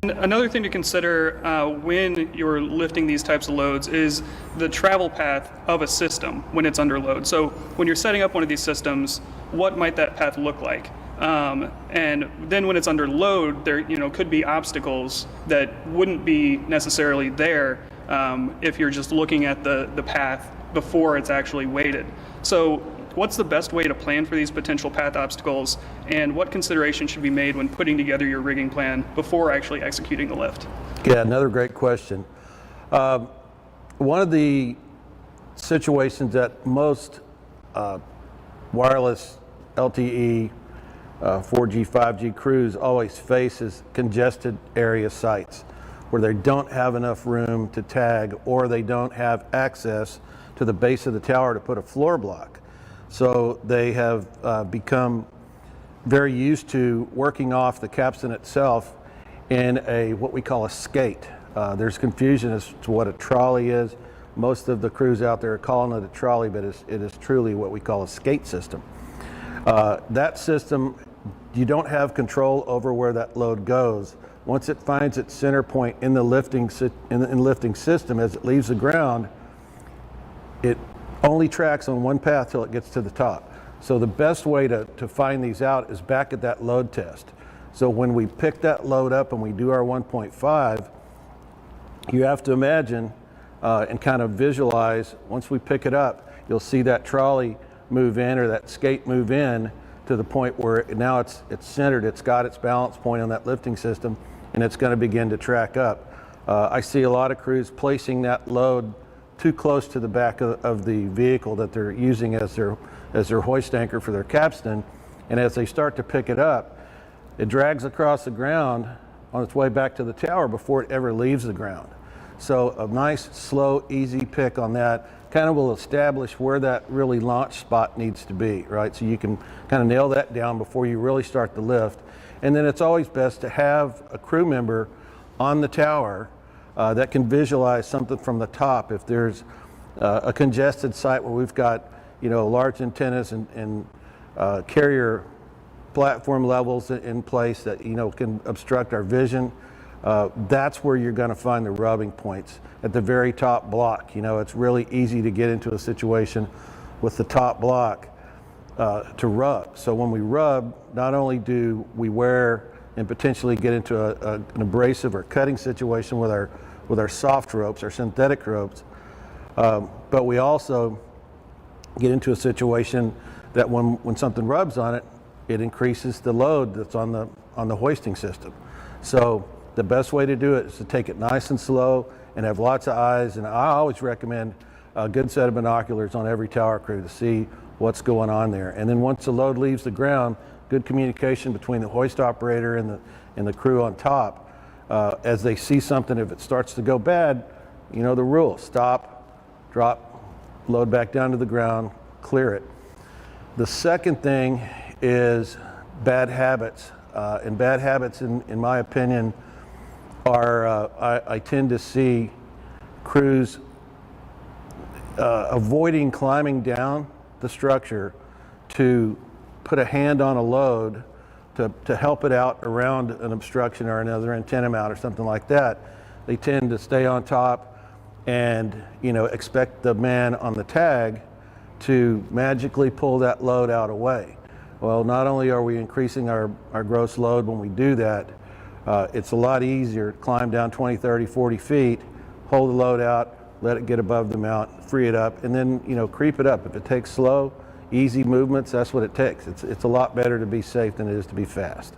Another thing to consider when you're lifting these types of loads is the travel path of a system when it's under load. So when you're setting up one of these systems, what might that path look like? And then when it's under load, there could be obstacles that wouldn't be necessarily there if you're just looking at the path before it's actually weighted. So what's the best way to plan for these potential path obstacles, and what considerations should be made when putting together your rigging plan before actually executing the lift? Yeah, another great question. One of the situations that most wireless LTE 4G, 5G crews always face is congested area sites where they don't have enough room to tag, or they don't have access to the base of the tower to put a floor block. So they have become very used to working off the capstan itself in what we call a skate. There's confusion as to what a trolley is. Most of the crews out there are calling it a trolley, but it is truly what we call a skate system. That system, you don't have control over where that load goes. Once it finds its center point in the lifting system, as it leaves the ground, it only tracks on one path till it gets to the top. So the best way to find these out is back at that load test. So when we pick that load up and we do our 1.5, you have to imagine and kind of visualize, once we pick it up, you'll see that trolley move in, or that skate move in, to the point where now it's centered, it's got its balance point on that lifting system, and it's going to begin to track up. I see a lot of crews placing that load too close to the back of the vehicle that they're using as their hoist anchor for their capstan, and as they start to pick it up, it drags across the ground on its way back to the tower before it ever leaves the ground. So a nice, slow, easy pick on that kind of will establish where that really launch spot needs to be, right? So you can kind of nail that down before you really start the lift. And then it's always best to have a crew member on the tower that can visualize something from the top. If there's a congested site where we've got large antennas and carrier platform levels in place that can obstruct our vision, that's where you're going to find the rubbing points at the very top block. It's really easy to get into a situation with the top block to rub. So when we rub, not only do we wear and potentially get into an abrasive or cutting situation with our soft ropes, our synthetic ropes, but we also get into a situation that when something rubs on it, it increases the load that's on the hoisting system. So the best way to do it is to take it nice and slow and have lots of eyes. And I always recommend a good set of binoculars on every tower crew to see what's going on there. And then once the load leaves the ground, good communication between the hoist operator and the crew on top. As they see something, if it starts to go bad, the rule: stop, drop, load back down to the ground, clear it. The second thing is bad habits. And bad habits, in my opinion, are I tend to see crews avoiding climbing down the structure to put a hand on a load to help it out around an obstruction or another antenna mount or something like that. They tend to stay on top and expect the man on the tag to magically pull that load out away. Well, not only are we increasing our gross load when we do that, it's a lot easier to climb down 20, 30, 40 feet, hold the load out, let it get above the mount, free it up, and then creep it up. If it takes slow, easy movements, that's what it takes. It's a lot better to be safe than it is to be fast.